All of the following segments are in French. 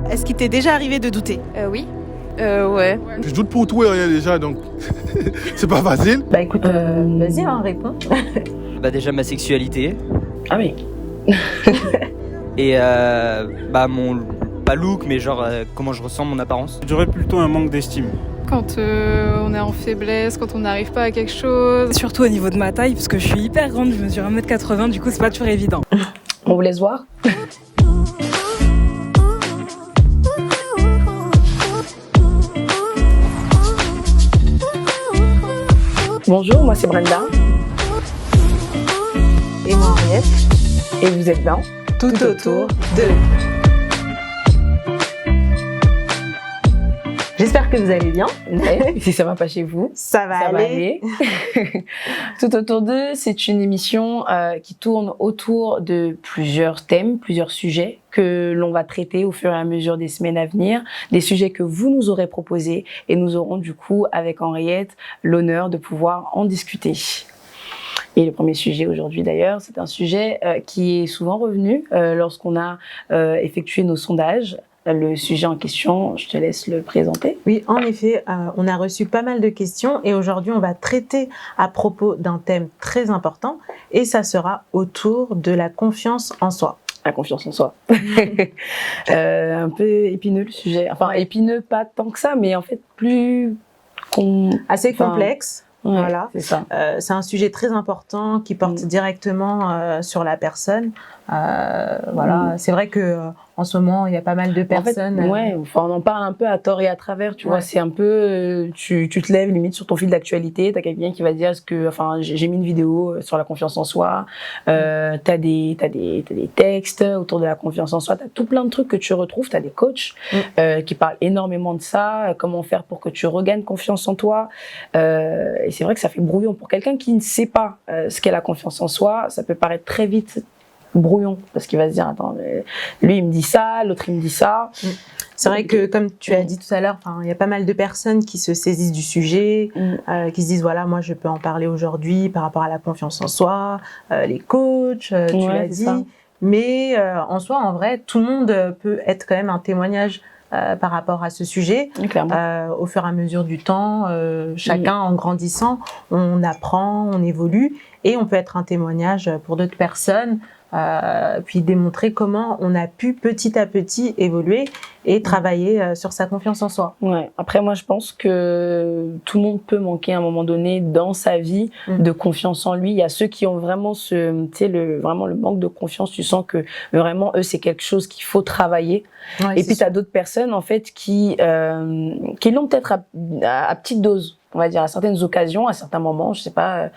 Est-ce qu'il t'est déjà arrivé de douter? Oui. Ouais. Je doute pour tout et rien déjà, donc c'est pas facile. Bah écoute, vas-y, réponds. Bah déjà ma sexualité. Ah oui. Et mon pas look mais genre comment je ressens mon apparence. Je dirais plutôt un manque d'estime. Quand on est en faiblesse, quand on n'arrive pas à quelque chose. Surtout au niveau de ma taille, parce que je suis hyper grande, je mesure 1m80, du coup c'est pas toujours évident. On vous laisse voir. Bonjour, moi c'est Brenda. Et moi Henriette. Et vous êtes dans Tout autour de... J'espère que vous allez bien. Si ça va pas chez vous, Ça va aller. Tout autour d'eux, c'est une émission qui tourne autour de plusieurs thèmes, plusieurs sujets que l'on va traiter au fur et à mesure des semaines à venir, des sujets que vous nous aurez proposés et nous aurons du coup avec Henriette l'honneur de pouvoir en discuter. Et le premier sujet aujourd'hui d'ailleurs, c'est un sujet qui est souvent revenu lorsqu'on a effectué nos sondages. Le sujet en question, je te laisse le présenter. Oui, en effet, on a reçu pas mal de questions et aujourd'hui, on va traiter à propos d'un thème très important et ça sera autour de la confiance en soi. La confiance en soi. Un peu épineux le sujet. Enfin, épineux pas tant que ça, mais en fait plus... Assez complexe. Ouais, voilà. C'est ça. C'est un sujet très important qui porte directement sur la personne. Voilà. C'est vrai que en ce moment, il y a pas mal de personnes. En fait, on en parle un peu à tort et à travers, tu vois. C'est un peu, tu te lèves limite sur ton fil d'actualité, t'as quelqu'un qui va dire j'ai mis une vidéo sur la confiance en soi. T'as des textes autour de la confiance en soi. T'as tout plein de trucs que tu retrouves. T'as des coachs qui parlent énormément de ça. Comment faire pour que tu regagnes confiance en toi. Et c'est vrai que ça fait brouillon pour quelqu'un qui ne sait pas ce qu'est la confiance en soi. Ça peut paraître très vite brouillon parce qu'il va se dire attends, lui il me dit ça, l'autre il me dit ça. C'est vrai que comme tu as dit tout à l'heure, il y a pas mal de personnes qui se saisissent du sujet, qui se disent voilà, moi je peux en parler aujourd'hui par rapport à la confiance en soi, les coachs, tu l'as dit. Ça. Mais en soi, en vrai, tout le monde peut être quand même un témoignage par rapport à ce sujet. Au fur et à mesure du temps, chacun en grandissant, on apprend, on évolue et on peut être un témoignage pour d'autres personnes. Puis démontrer comment on a pu petit à petit évoluer et travailler sur sa confiance en soi. Ouais. Après, moi, je pense que tout le monde peut manquer à un moment donné dans sa vie de confiance en lui. Il y a ceux qui ont vraiment vraiment le manque de confiance. Tu sens que vraiment, eux, c'est quelque chose qu'il faut travailler. Ouais, et puis, tu as d'autres personnes, en fait, qui l'ont peut-être à petite dose. On va dire à certaines occasions, à certains moments, je sais pas,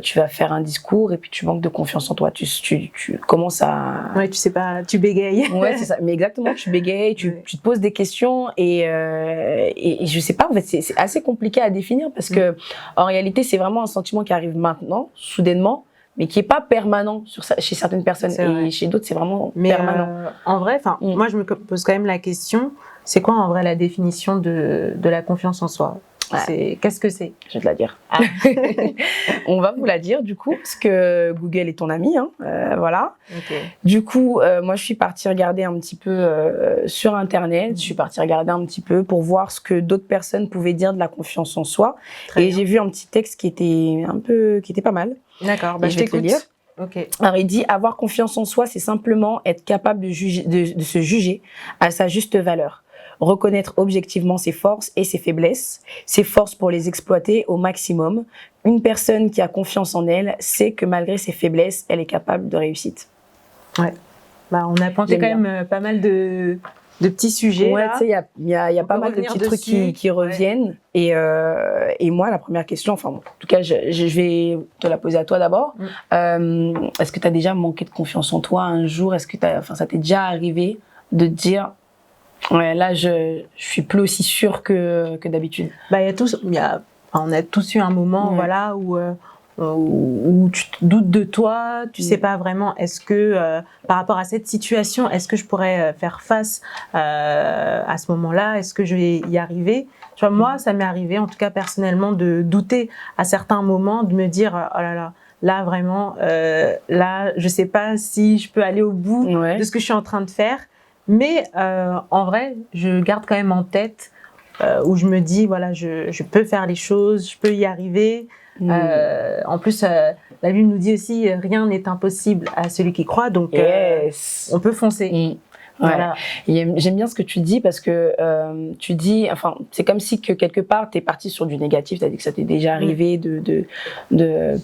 tu vas faire un discours et puis tu manques de confiance en toi, tu commences à... Ouais, tu sais pas, tu bégayes. Ouais, c'est ça, mais exactement, tu bégayes, tu te poses des questions et je sais pas, en fait, c'est assez compliqué à définir parce que en réalité, c'est vraiment un sentiment qui arrive maintenant, soudainement, mais qui est pas permanent chez certaines personnes et chez d'autres, c'est vraiment permanent. En vrai, moi, je me pose quand même la question, c'est quoi en vrai la définition de la confiance en soi? Qu'est-ce que c'est? Je vais te la dire. On va vous la dire du coup, parce que Google est ton ami, voilà. Okay. Du coup, moi je suis partie regarder un petit peu sur Internet, je suis partie regarder un petit peu pour voir ce que d'autres personnes pouvaient dire de la confiance en soi. Et j'ai vu un petit texte qui était pas mal. D'accord, je vais te le lire. Okay. Alors il dit avoir confiance en soi, c'est simplement être capable de se juger à sa juste valeur. Reconnaître objectivement ses forces et ses faiblesses, ses forces pour les exploiter au maximum. Une personne qui a confiance en elle sait que malgré ses faiblesses, elle est capable de réussite. Ouais. On a pensé quand même pas mal de petits sujets. Ouais, tu sais, il y a pas mal de petits trucs qui reviennent. Et moi, la première question, en tout cas, je vais te la poser à toi d'abord. Est-ce que tu as déjà manqué de confiance en toi un jour? Est-ce que ça t'est déjà arrivé de te dire ouais, là, je suis plus aussi sûre que d'habitude. On a tous eu un moment, voilà, où tu te doutes de toi, tu sais pas vraiment, est-ce que, par rapport à cette situation, est-ce que je pourrais faire face à ce moment-là? Est-ce que je vais y arriver? Tu vois, moi, ça m'est arrivé, en tout cas personnellement, de douter à certains moments, de me dire, oh là là, là vraiment, là, je sais pas si je peux aller au bout de ce que je suis en train de faire. Mais en vrai, je garde quand même en tête où je me dis, voilà, je peux faire les choses, je peux y arriver. En plus, la Bible nous dit aussi, rien n'est impossible à celui qui croit, donc on peut foncer. Voilà. J'aime bien ce que tu dis parce que tu dis, enfin, c'est comme si que quelque part tu es parti sur du négatif, tu as dit que ça t'est déjà arrivé de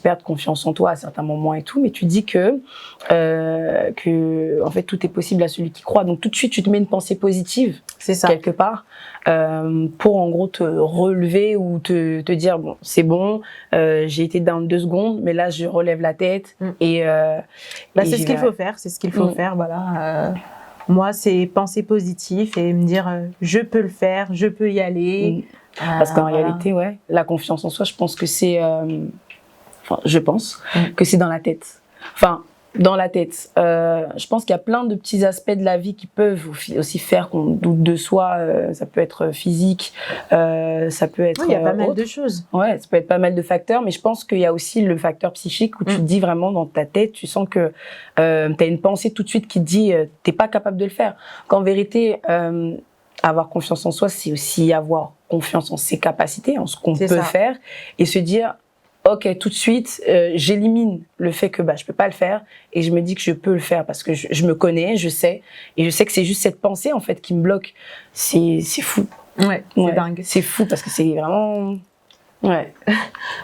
perdre confiance en toi à certains moments et tout, mais tu dis que en fait tout est possible à celui qui croit. Donc tout de suite tu te mets une pensée positive, c'est ça, quelque part, pour en gros te relever ou te dire bon, c'est bon, j'ai été down 2 secondes, mais là je relève la tête et c'est ce qu'il faut faire, c'est ce qu'il faut faire, voilà. Moi, c'est penser positif et me dire je peux le faire, je peux y aller. Parce qu'en réalité, ouais, la confiance en soi, je pense que c'est, que c'est dans la tête. Enfin, dans la tête. Je pense qu'il y a plein de petits aspects de la vie qui peuvent aussi faire qu'on doute de soi. Ça peut être physique, ça peut être. Il y a pas mal de choses. Ouais, ça peut être pas mal de facteurs, mais je pense qu'il y a aussi le facteur psychique où tu te dis vraiment dans ta tête, tu sens que t'as une pensée tout de suite qui te dit t'es pas capable de le faire. Qu'en vérité, avoir confiance en soi, c'est aussi avoir confiance en ses capacités, en ce qu'on peut faire, et se dire ok, tout de suite, j'élimine le fait que je peux pas le faire et je me dis que je peux le faire parce que je me connais, je sais, et je sais que c'est juste cette pensée en fait qui me bloque. C'est fou. Ouais, c'est dingue. C'est fou parce que c'est vraiment. Ouais.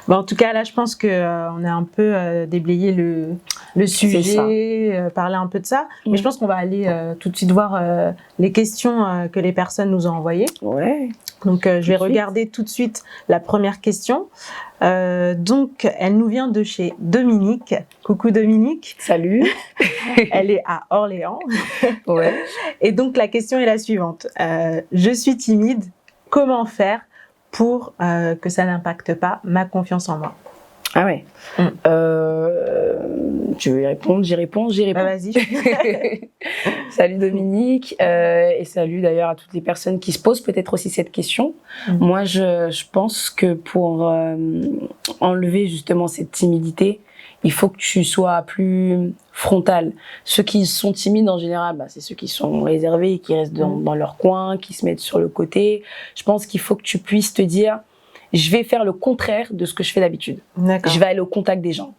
En tout cas, là, je pense que on a un peu déblayé le sujet, parler un peu de ça. Mais je pense qu'on va aller tout de suite voir les questions que les personnes nous ont envoyées. Ouais. Donc, je vais regarder tout de suite la première question. Donc, elle nous vient de chez Dominique. Coucou Dominique. Salut. Elle est à Orléans. Ouais. Et donc, la question est la suivante. Je suis timide. Comment faire pour que ça n'impacte pas ma confiance en moi? Ah ouais. Tu veux y répondre? J'y réponds. Vas-y. Salut Dominique, et salut d'ailleurs à toutes les personnes qui se posent peut-être aussi cette question. Moi, je pense que pour enlever justement cette timidité, il faut que tu sois plus frontal. Ceux qui sont timides en général, c'est ceux qui sont réservés et qui restent dans leur coin, qui se mettent sur le côté. Je pense qu'il faut que tu puisses te dire, je vais faire le contraire de ce que je fais d'habitude. Je vais aller au contact des gens.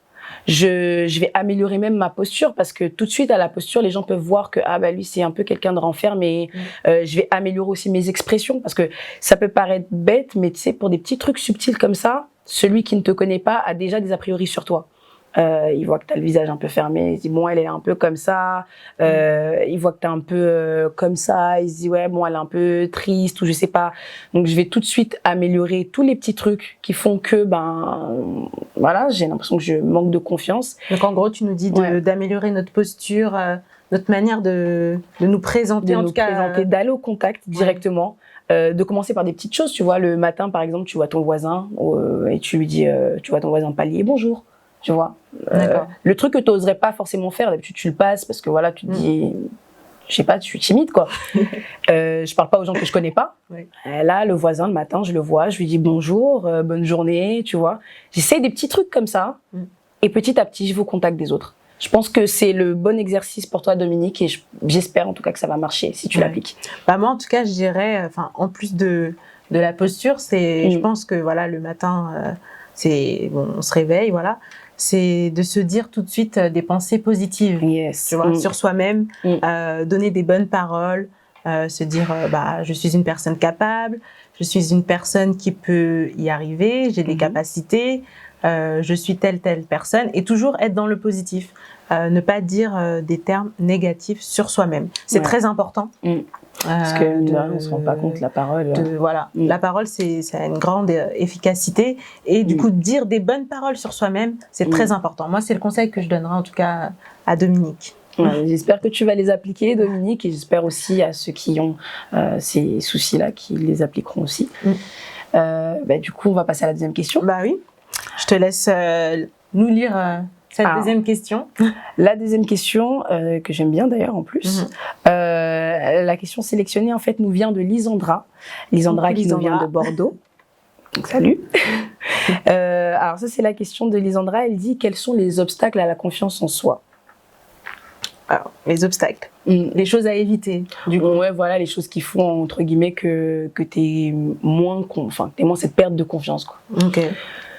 Je vais améliorer même ma posture parce que tout de suite à la posture, les gens peuvent voir que lui c'est un peu quelqu'un de renfermé. Je vais améliorer aussi mes expressions parce que ça peut paraître bête, mais tu sais, pour des petits trucs subtils comme ça, celui qui ne te connaît pas a déjà des a priori sur toi. Il voit que tu as le visage un peu fermé, il se dit bon, elle est un peu comme ça. Il voit que tu es un peu comme ça, il se dit ouais, bon, elle est un peu triste ou je sais pas. Donc je vais tout de suite améliorer tous les petits trucs qui font que voilà, j'ai l'impression que je manque de confiance. Donc en gros, tu nous dis d'améliorer notre posture, notre manière de nous présenter, d'aller au contact directement. De commencer par des petites choses, tu vois, le matin par exemple, tu vois ton voisin et tu lui dis, tu vois ton voisin palier, bonjour. Tu vois, le truc que tu n'oserais pas forcément faire, d'habitude tu le passes parce que voilà, tu te dis, je sais pas, tu suis timide quoi. Je parle pas aux gens que je connais pas. Là, le voisin le matin, je le vois, je lui dis bonjour, bonne journée, tu vois. J'essaie des petits trucs comme ça et petit à petit, je vais au contact des autres. Je pense que c'est le bon exercice pour toi, Dominique, et j'espère en tout cas que ça va marcher si tu l'appliques. Moi, en tout cas, je dirais, en plus de la posture, c'est, je pense que voilà, le matin, on se réveille, voilà. C'est de se dire tout de suite des pensées positives, tu vois, sur soi-même, donner des bonnes paroles, se dire je suis une personne capable, je suis une personne qui peut y arriver, j'ai des capacités, je suis telle personne, et toujours être dans le positif, ne pas dire des termes négatifs sur soi-même. C'est très important. Parce que on se rend pas compte, la parole. La parole, ça a une grande efficacité, et du coup, dire des bonnes paroles sur soi-même, c'est très important. Moi, c'est le conseil que je donnerai en tout cas à Dominique. J'espère que tu vas les appliquer, Dominique, et j'espère aussi à ceux qui ont ces soucis-là qu'ils les appliqueront aussi. Du coup, on va passer à la deuxième question. Oui. Je te laisse nous lire cette deuxième question. La deuxième question, que j'aime bien d'ailleurs en plus, la question sélectionnée en fait nous vient de Lisandra. Lisandra qui nous vient de Bordeaux. Donc, salut. Alors ça c'est la question de Lisandra, elle dit quels sont les obstacles à la confiance en soi? Alors, les obstacles, les choses à éviter. Du coup. Ouais, voilà, les choses qui font, entre guillemets, que t'es moins, t'es moins cette perte de confiance, quoi. Ok.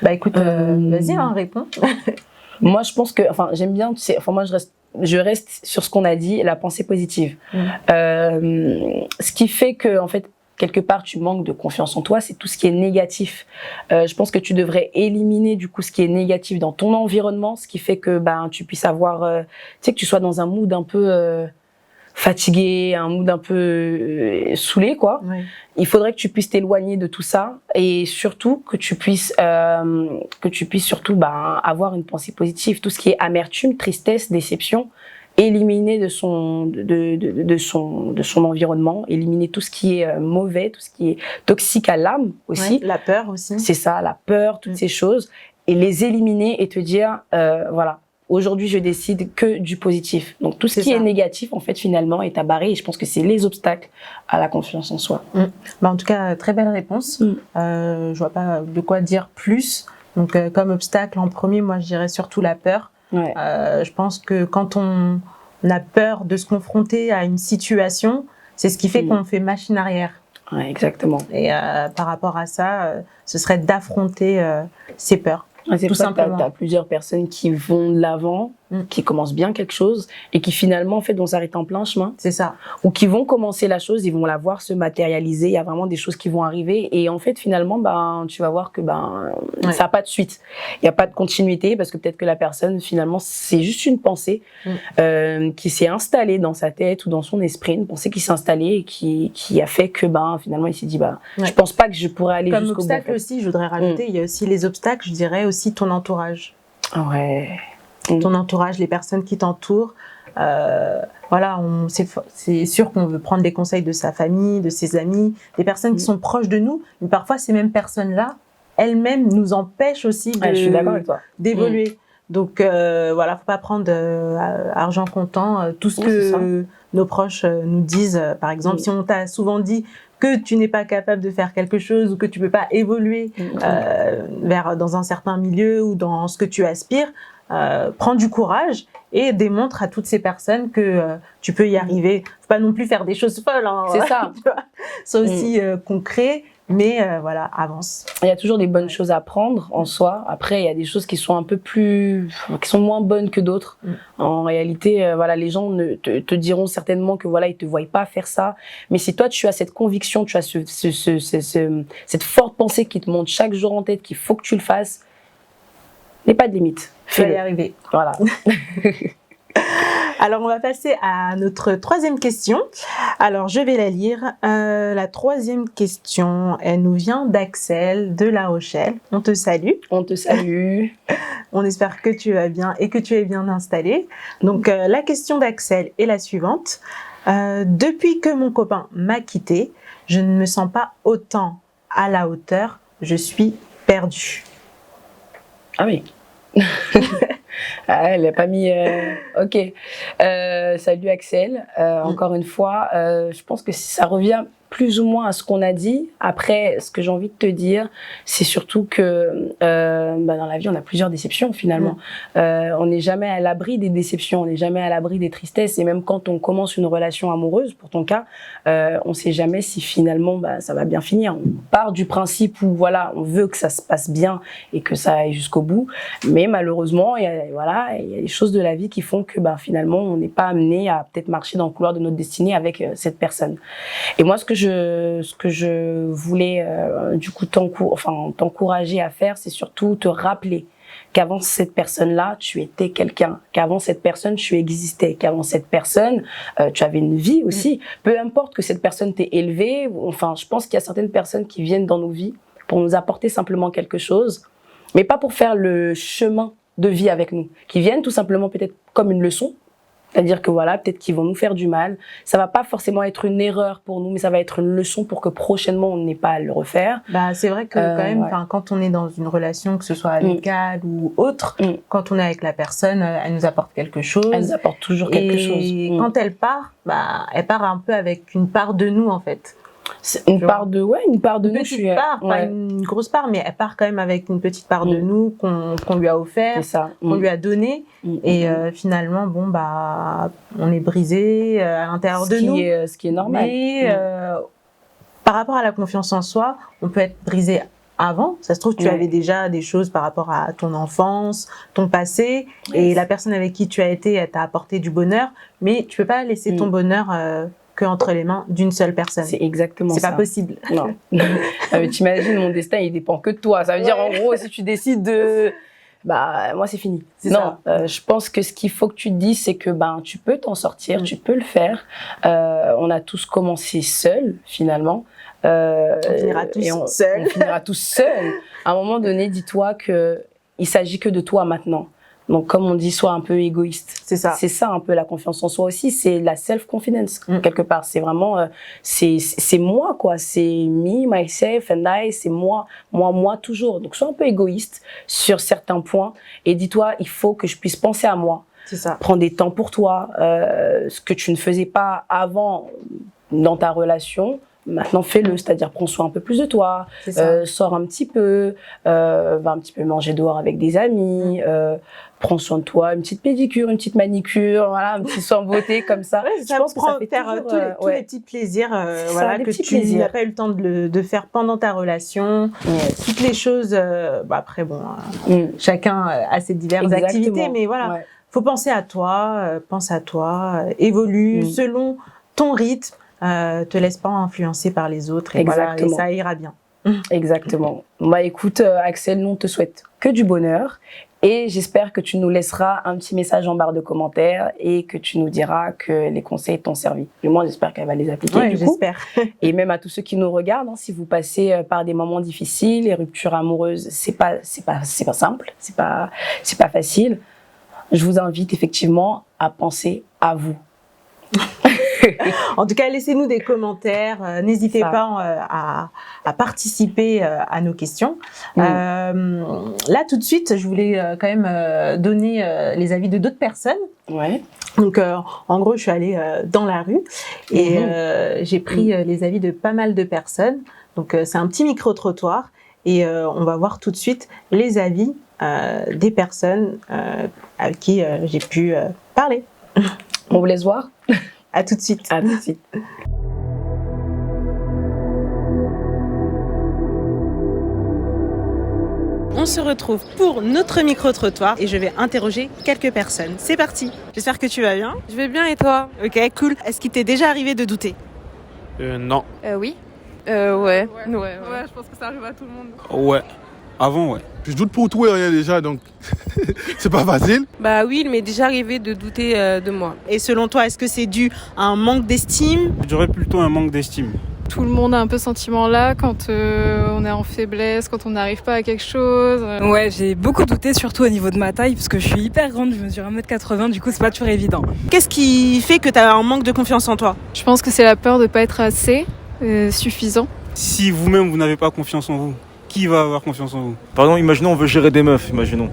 Bah écoute, vas-y, hein, réponds. Moi, je pense que, j'aime bien, tu sais, moi, je reste sur ce qu'on a dit, la pensée positive. Ce qui fait que, en fait, quelque part, tu manques de confiance en toi, c'est tout ce qui est négatif. Je pense que tu devrais éliminer, du coup, ce qui est négatif dans ton environnement, ce qui fait que, tu puisses avoir, tu sais, que tu sois dans un mood un peu fatigué, un mood un peu saoulé, quoi. Oui. Il faudrait que tu puisses t'éloigner de tout ça et surtout que tu puisses surtout avoir une pensée positive. Tout ce qui est amertume, tristesse, déception, éliminer de son environnement, éliminer tout ce qui est mauvais, tout ce qui est toxique à l'âme aussi. Ouais, la peur aussi. C'est ça, la peur, toutes ces choses, et les éliminer et te dire voilà. Aujourd'hui, je décide que du positif. Donc, tout ce qui est négatif, en fait, finalement, est à barrer. Et je pense que c'est les obstacles à la confiance en soi. En tout cas, très belle réponse. Je vois pas de quoi dire plus. Donc, comme obstacle, en premier, moi, je dirais surtout la peur. Ouais. Je pense que quand on a peur de se confronter à une situation, c'est ce qui fait qu'on fait machine arrière. Ouais, exactement. Et par rapport à ça, ce serait d'affronter ces peurs. C'est pour ça que t'as plusieurs personnes qui vont de l'avant, qui commencent bien quelque chose et qui finalement en fait vont s'arrêter en plein chemin. C'est ça. Ou qui vont commencer la chose, ils vont la voir se matérialiser, il y a vraiment des choses qui vont arriver et en fait finalement tu vas voir que ça n'a pas de suite. Il n'y a pas de continuité parce que peut-être que la personne finalement c'est juste une pensée qui s'est installée dans sa tête ou dans son esprit, une pensée qui s'est installée et qui a fait que finalement il s'est dit je pense pas que je pourrais aller jusqu'au bout. Comme obstacle aussi, je voudrais rajouter, il y a aussi les obstacles, je dirais aussi ton entourage. Ouais. Ton entourage, les personnes qui t'entourent. Voilà, c'est sûr qu'on veut prendre les conseils de sa famille, de ses amis, des personnes qui sont proches de nous, mais parfois ces mêmes personnes-là, elles-mêmes nous empêchent aussi je suis d'accord avec toi. D'évoluer. Donc voilà, faut pas prendre argent comptant tout ce que nos proches nous disent. Par exemple, si on t'a souvent dit que tu n'es pas capable de faire quelque chose ou que tu peux pas évoluer dans un certain milieu ou dans ce que tu aspires, prends du courage et démontre à toutes ces personnes que tu peux y arriver. Faut pas non plus faire des choses folles. Hein, c'est ça. C'est aussi concret, mais voilà, avance. Il y a toujours des bonnes choses à prendre en soi. Après, il y a des choses qui sont un peu qui sont moins bonnes que d'autres. En réalité, les gens te diront certainement que ils te voient pas faire ça. Mais si toi, tu as cette conviction, tu as cette forte pensée qui te monte chaque jour en tête qu'il faut que tu le fasses, il n'y a pas de limite. Tu vas y arriver. Voilà. Alors, on va passer à notre troisième question. Alors, je vais la lire. La troisième question, elle nous vient d'Axel de La Rochelle. On te salue. On te salue. On espère que tu vas bien et que tu es bien installé. Donc, la question d'Axel est la suivante. Depuis que mon copain m'a quitté, je ne me sens pas autant à la hauteur. Je suis perdue. Ah oui. Elle n'a pas mis... Ok. Salut Axel. Encore une fois, je pense que ça revient plus ou moins à ce qu'on a dit. Après, ce que j'ai envie de te dire, c'est surtout que dans la vie, on a plusieurs déceptions finalement. On n'est jamais à l'abri des déceptions, on n'est jamais à l'abri des tristesses. Et même quand on commence une relation amoureuse, pour ton cas, on ne sait jamais si finalement ça va bien finir. On part du principe où on veut que ça se passe bien et que ça aille jusqu'au bout. Mais malheureusement, il y a des choses de la vie qui font que finalement, on n'est pas amené à peut-être marcher dans le couloir de notre destinée avec cette personne. Et moi, ce que je voulais du coup t'encourager à faire, c'est surtout te rappeler qu'avant cette personne-là, tu étais quelqu'un, qu'avant cette personne, tu existais, qu'avant cette personne, tu avais une vie aussi. Peu importe que cette personne t'ait élevé, je pense qu'il y a certaines personnes qui viennent dans nos vies pour nous apporter simplement quelque chose, mais pas pour faire le chemin de vie avec nous, qui viennent tout simplement peut-être comme une leçon. C'est-à-dire que peut-être qu'ils vont nous faire du mal. Ça va pas forcément être une erreur pour nous, mais ça va être une leçon pour que prochainement on n'ait pas à le refaire. C'est vrai que quand même, quand on est dans une relation, que ce soit amicale ou autre, quand on est avec la personne, elle nous apporte quelque chose. Elle nous apporte toujours quelque chose. Et quand elle part un peu avec une part de nous en fait. C'est une part de Une nous. petite part, pas une grosse part, mais elle part quand même avec une petite part de nous qu'on lui a offert, C'est ça. qu'on lui a donné. Et finalement, bon, bah, on est brisé à l'intérieur de nous. Ce qui est normal. Mais par rapport à la confiance en soi, on peut être brisé avant. Ça se trouve, tu avais déjà des choses par rapport à ton enfance, ton passé, et la personne avec qui tu as été, elle t'a apporté du bonheur, mais tu peux pas laisser ton bonheur que entre les mains d'une seule personne. C'est exactement ça. C'est pas possible. Non. Mais t'imagines, mon destin, il dépend que de toi. Ça veut dire, en gros, si tu décides de... Bah, moi, c'est fini. Non, je pense que ce qu'il faut que tu te dises, c'est que tu peux t'en sortir, tu peux le faire. On a tous commencé seuls, finalement. On finira tous seuls. On finira tous seuls. À un moment donné, dis-toi que il s'agit que de toi maintenant. Donc, comme on dit, sois un peu égoïste. C'est ça. C'est ça un peu la confiance en soi aussi. C'est la self-confidence, quelque part. C'est vraiment, c'est moi, quoi. C'est me, myself and I. C'est moi toujours. Donc, sois un peu égoïste sur certains points. Et dis-toi, il faut que je puisse penser à moi. C'est ça. Prends des temps pour toi. Ce que tu ne faisais pas avant dans ta relation. Maintenant, fais-le, c'est-à-dire prends soin un peu plus de toi, sors un petit peu, va un petit peu manger dehors avec des amis, prends soin de toi, une petite pédicure, une petite manicure, voilà, un petit soin beauté comme ça. Ouais, je pense que ça fait faire tous les petits plaisirs voilà, que tu n'as pas eu le temps de faire pendant ta relation. Toutes les choses, après, bon, chacun a ses diverses activités, mais voilà, faut penser à toi, évolue selon ton rythme. Te laisse pas influencer par les autres et, voilà, et ça ira bien. Exactement. Bah écoute, Axel, nous on te souhaite que du bonheur et j'espère que tu nous laisseras un petit message en barre de commentaires et que tu nous diras que les conseils t'ont servi. Du moins, j'espère qu'elle va les appliquer. Ouais, j'espère. Et même à tous ceux qui nous regardent, si vous passez par des moments difficiles, les ruptures amoureuses, c'est pas simple, c'est pas facile. Je vous invite effectivement à penser à vous. En tout cas, laissez-nous des commentaires. N'hésitez pas à participer à nos questions. Là, tout de suite, je voulais quand même donner les avis de d'autres personnes. Ouais. Donc, en gros, je suis allée dans la rue et j'ai pris les avis de pas mal de personnes. Donc, c'est un petit micro-trottoir et on va voir tout de suite les avis des personnes avec qui j'ai pu parler. On vous laisse voir. À tout de suite. À tout de suite. On se retrouve pour notre micro-trottoir et je vais interroger quelques personnes. C'est parti. J'espère que tu vas bien. Je vais bien et toi? Ok, cool. Est-ce qu'il t'est déjà arrivé de douter? Non. Oui. Ouais, je pense que ça arrive à tout le monde. Ouais. Avant, ouais. Je doute pour tout et rien déjà, donc c'est pas facile. Bah oui, il m'est déjà arrivé de douter de moi. Et selon toi, est-ce que c'est dû à un manque d'estime? Je dirais plutôt un manque d'estime. Tout le monde a un peu ce sentiment-là quand on est en faiblesse, quand on n'arrive pas à quelque chose. Ouais, j'ai beaucoup douté, surtout au niveau de ma taille, parce que je suis hyper grande, je mesure 1m80, du coup c'est pas toujours évident. Qu'est-ce qui fait que tu as un manque de confiance en toi? Je pense que c'est la peur de ne pas être assez suffisant. Si vous-même, vous n'avez pas confiance en vous, qui va avoir confiance en vous? Pardon, imaginons on veut gérer des meufs, imaginons.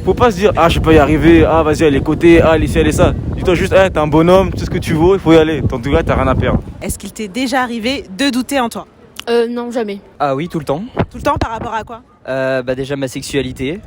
Faut pas se dire, je peux pas y arriver, vas-y, elle est côté, elle est ci, elle est ça. Dis-toi juste, t'es un bonhomme, tu sais ce que tu vaux, il faut y aller. En tout cas, t'as rien à perdre. Est-ce qu'il t'est déjà arrivé de douter en toi? Non, jamais. Ah oui, tout le temps. Tout le temps par rapport à quoi? Déjà ma sexualité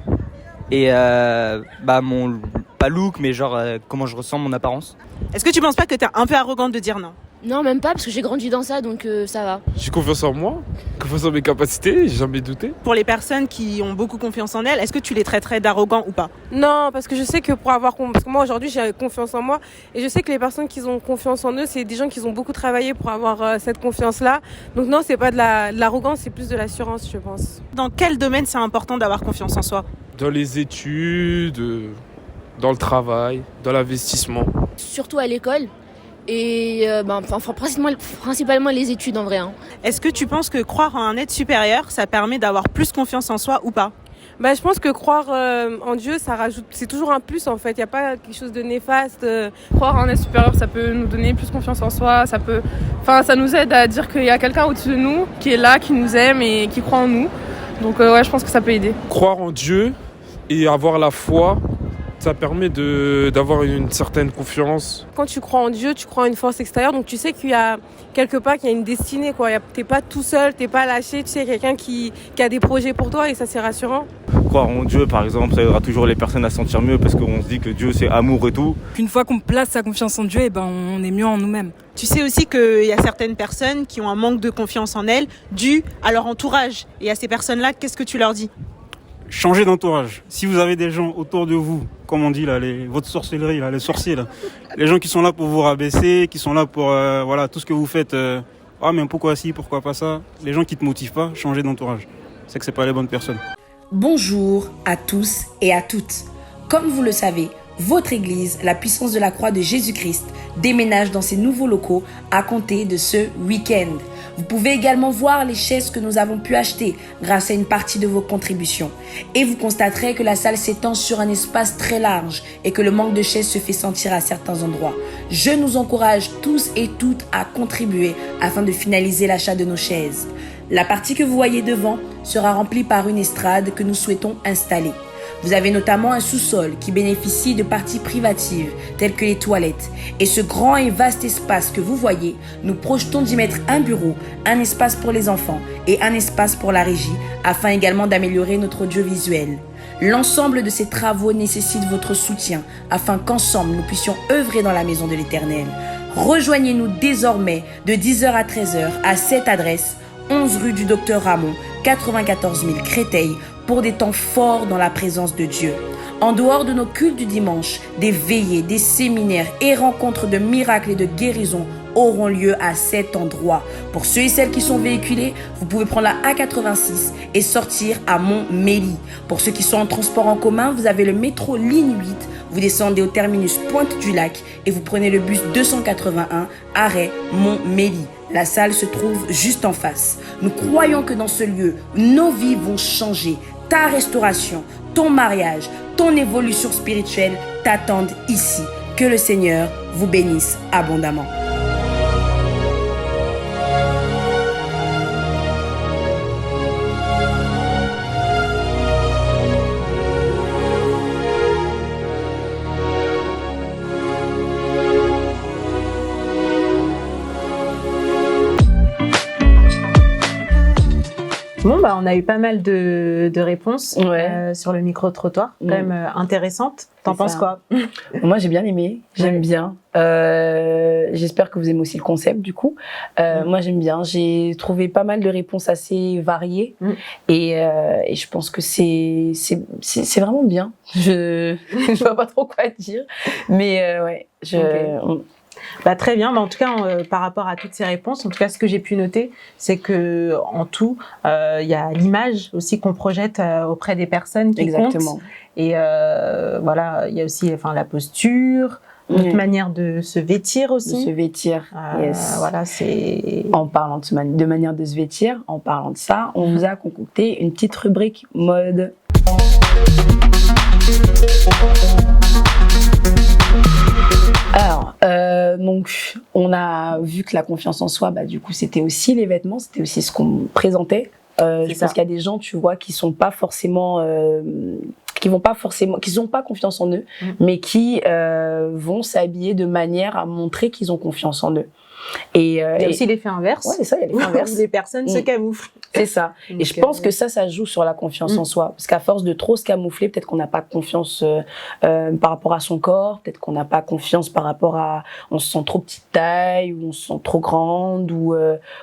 et mon pas look, mais genre comment je ressens, mon apparence. Est-ce que tu penses pas que t'es un peu arrogante de dire non? Non, même pas, parce que j'ai grandi dans ça, donc ça va. J'ai confiance en moi, confiance en mes capacités, j'ai jamais douté. Pour les personnes qui ont beaucoup confiance en elles, est-ce que tu les traiterais d'arrogants ou pas? Non, parce que je sais que parce que moi aujourd'hui j'ai confiance en moi et je sais que les personnes qui ont confiance en eux, c'est des gens qui ont beaucoup travaillé pour avoir cette confiance-là. Donc non, c'est pas de l'arrogance, c'est plus de l'assurance, je pense. Dans quel domaine c'est important d'avoir confiance en soi? Dans les études, dans le travail, dans l'investissement. Surtout à l'école. Et principalement les études en vrai. Est-ce que tu penses que croire en un être supérieur, ça permet d'avoir plus confiance en soi ou pas? Je pense que croire en Dieu, ça rajoute, c'est toujours un plus en fait. Il n'y a pas quelque chose de néfaste. Croire en un être supérieur, ça peut nous donner plus confiance en soi. Ça nous aide à dire qu'il y a quelqu'un au-dessus de nous qui est là, qui nous aime et qui croit en nous. Donc je pense que ça peut aider. Croire en Dieu et avoir la foi, Ça permet d'avoir une certaine confiance. Quand tu crois en Dieu, tu crois en une force extérieure, donc tu sais qu'il y a quelque part qu'il y a une destinée, quoi. T'es pas tout seul, t'es pas lâché, tu sais, quelqu'un qui a des projets pour toi et ça c'est rassurant. Croire en Dieu, par exemple, ça aidera toujours les personnes à se sentir mieux parce qu'on se dit que Dieu c'est amour et tout. Une fois qu'on place sa confiance en Dieu, on est mieux en nous-mêmes. Tu sais aussi qu'il y a certaines personnes qui ont un manque de confiance en elles dû à leur entourage. Et à ces personnes-là, qu'est-ce que tu leur dis ? Changez d'entourage. Si vous avez des gens autour de vous, comme on dit là, votre sorcellerie, là, les sorciers, là, les gens qui sont là pour vous rabaisser, qui sont là pour voilà tout ce que vous faites. Ah mais pourquoi ci, pourquoi pas ça. Les gens qui te motivent pas, changez d'entourage. C'est que c'est pas les bonnes personnes. Bonjour à tous et à toutes. Comme vous le savez, votre église, la puissance de la croix de Jésus-Christ, déménage dans ses nouveaux locaux à compter de ce week-end. Vous pouvez également voir les chaises que nous avons pu acheter grâce à une partie de vos contributions. Et vous constaterez que la salle s'étend sur un espace très large et que le manque de chaises se fait sentir à certains endroits. Je nous encourage tous et toutes à contribuer afin de finaliser l'achat de nos chaises. La partie que vous voyez devant sera remplie par une estrade que nous souhaitons installer. Vous avez notamment un sous-sol qui bénéficie de parties privatives telles que les toilettes. Et ce grand et vaste espace que vous voyez, nous projetons d'y mettre un bureau, un espace pour les enfants et un espace pour la régie, afin également d'améliorer notre audiovisuel. L'ensemble de ces travaux nécessite votre soutien afin qu'ensemble nous puissions œuvrer dans la maison de l'Éternel. Rejoignez-nous désormais de 10h à 13h à cette adresse, 11 rue du Docteur Ramon, 94 000 Créteil, pour des temps forts dans la présence de Dieu. En dehors de nos cultes du dimanche, des veillées, des séminaires et rencontres de miracles et de guérisons auront lieu à cet endroit. Pour ceux et celles qui sont véhiculés, vous pouvez prendre la A86 et sortir à Montmélie. Pour ceux qui sont en transport en commun, vous avez le métro ligne 8. Vous descendez au terminus Pointe du Lac et vous prenez le bus 281, arrêt Montmélie. La salle se trouve juste en face. Nous croyons que dans ce lieu, nos vies vont changer. Ta restauration, ton mariage, ton évolution spirituelle t'attendent ici. Que le Seigneur vous bénisse abondamment. Bon, on a eu pas mal de réponses sur le micro-trottoir, quand même intéressantes. T'en penses quoi? Moi, j'ai bien aimé, j'aime bien. J'espère que vous aimez aussi le concept, du coup. Moi, j'aime bien. J'ai trouvé pas mal de réponses assez variées et je pense que c'est vraiment bien. Je vois pas trop quoi dire, mais ouais. Très bien. En tout cas, par rapport à toutes ces réponses, en tout cas, ce que j'ai pu noter, c'est que en tout, il y a l'image aussi qu'on projette auprès des personnes qui comptent. Et voilà, il y a aussi, la posture, notre manière de se vêtir aussi. De se vêtir. Yes. Voilà, c'est. En parlant de manière de se vêtir, en parlant de ça, on vous a concocté une petite rubrique mode. Alors, donc, on a vu que la confiance en soi, du coup, c'était aussi les vêtements, c'était aussi ce qu'on présentait. Je pense qu'il y a des gens, tu vois, qui sont pas forcément, qui n'ont pas confiance en eux, mais qui vont s'habiller de manière à montrer qu'ils ont confiance en eux. Et il y a aussi l'effet inverse. Ouais, c'est ça, il y a l'effet inverse. Les personnes se camouflent. C'est ça. Et je pense que ça joue sur la confiance en soi. Parce qu'à force de trop se camoufler, peut-être qu'on n'a pas confiance par rapport à son corps, peut-être qu'on n'a pas confiance par rapport à... On se sent trop petite taille, ou on se sent trop grande, ou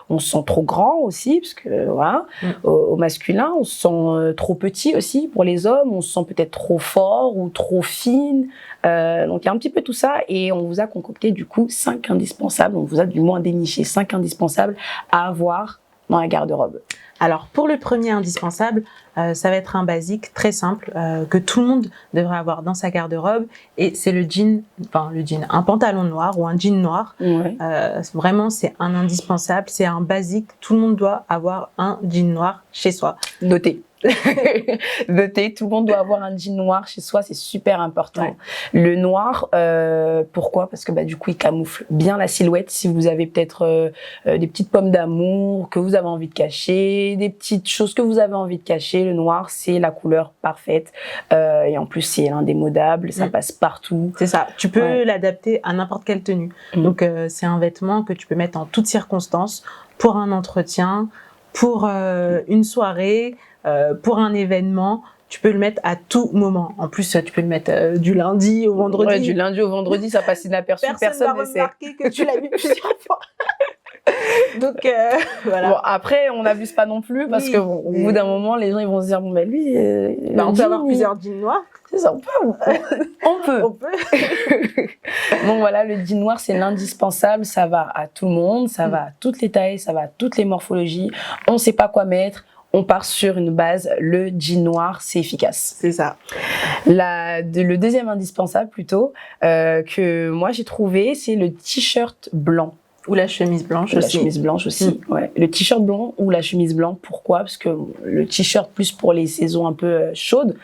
on se sent trop grand aussi, parce que voilà, au masculin, on se sent trop petit aussi pour les hommes, on se sent peut-être trop fort ou trop fine. Donc il y a un petit peu tout ça, et on vous a concocté du coup 5 indispensables, on vous a du moins déniché 5 indispensables à avoir dans la garde-robe. Alors pour le premier indispensable, ça va être un basique très simple que tout le monde devrait avoir dans sa garde-robe, et c'est le jean, un pantalon noir ou un jean noir. Vraiment, c'est un indispensable, c'est un basique. Tout le monde doit avoir un jean noir chez soi. Notez. Notez, tout le monde doit avoir un jean noir chez soi, c'est super important. Ouais. Le noir, pourquoi? Parce que du coup, il camoufle bien la silhouette. Si vous avez peut-être des petites pommes d'amour que vous avez envie de cacher, des petites choses que vous avez envie de cacher, le noir, c'est la couleur parfaite. Et en plus, c'est indémodable, ça passe partout. C'est ça. Tu peux l'adapter à n'importe quelle tenue. Donc, c'est un vêtement que tu peux mettre en toutes circonstances, pour un entretien, pour une soirée, pour un événement. Tu peux le mettre à tout moment. En plus, tu peux le mettre du lundi au vendredi. Ouais, du lundi au vendredi, ça passe inaperçu. Personne va remarquer que tu l'as mis plusieurs fois. Donc, voilà. Bon, après, on n'abuse pas non plus, parce que au bout d'un moment, les gens ils vont se dire, bon, lui, on peut avoir plusieurs jeans noirs. C'est ça, on peut. Donc voilà, le jean noir, c'est l'indispensable. Ça va à tout le monde, ça va à toutes les tailles, ça va à toutes les morphologies. On ne sait pas quoi mettre. On part sur une base, le jean noir, c'est efficace. C'est ça. Le deuxième indispensable plutôt, que moi j'ai trouvé, c'est le t-shirt blanc. Ou la chemise blanche aussi. La chemise blanche aussi, ouais. Le t-shirt blanc ou la chemise blanche, pourquoi? Parce que le t-shirt, plus pour les saisons un peu chaudes.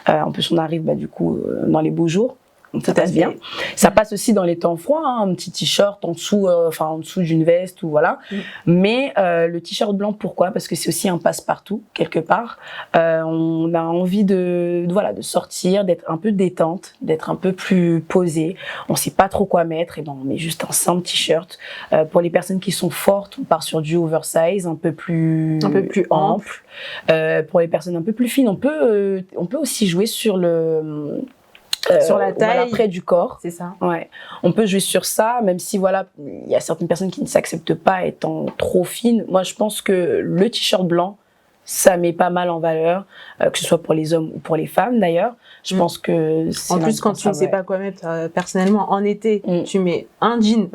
En plus, on arrive du coup dans les beaux jours. Donc ça passe bien. Ça passe aussi dans les temps froids, hein, un petit t-shirt en dessous, en dessous d'une veste ou voilà. Mais le t-shirt blanc, pourquoi? Parce que c'est aussi un passe-partout quelque part. On a envie de sortir, d'être un peu détente, d'être un peu plus posé. On sait pas trop quoi mettre, et on met juste un simple t-shirt. Pour les personnes qui sont fortes, on part sur du oversize, un peu plus ample. Pour les personnes un peu plus fines, on peut aussi jouer sur sur la taille, près du corps. C'est ça. Ouais. On peut jouer sur ça, même si il y a certaines personnes qui ne s'acceptent pas étant trop fines. Moi, je pense que le t-shirt blanc, ça met pas mal en valeur, que ce soit pour les hommes ou pour les femmes d'ailleurs. Je pense que c'est en plus, quand tu ne sais pas quoi mettre, personnellement, en été, tu mets un jean,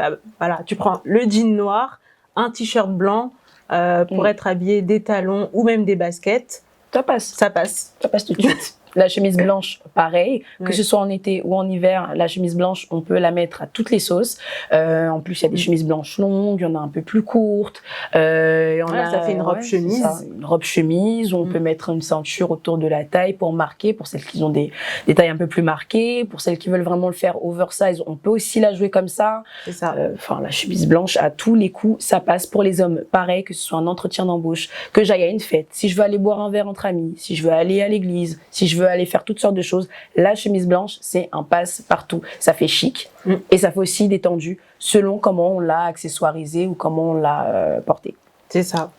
tu prends le jean noir, un t-shirt blanc, pour être habillé, des talons ou même des baskets. Ça passe. Ça passe. Ça passe tout de suite. La chemise blanche, pareil, que ce soit en été ou en hiver, la chemise blanche, on peut la mettre à toutes les sauces. En plus, il y a des chemises blanches longues, il y en a un peu plus courtes. Ça fait une robe chemise. Une robe chemise, où on peut mettre une ceinture autour de la taille pour marquer, pour celles qui ont des tailles un peu plus marquées, pour celles qui veulent vraiment le faire oversize, on peut aussi la jouer comme ça. C'est ça. La chemise blanche, à tous les coups, ça passe. Pour les hommes, pareil, que ce soit un entretien d'embauche, que j'aille à une fête, si je veux aller boire un verre entre amis, si je veux aller à l'église, si je veux aller faire toutes sortes de choses, la chemise blanche, c'est un passe-partout. Ça fait chic et ça fait aussi détendu selon comment on l'a accessoirisé ou comment on l'a porté. C'est ça.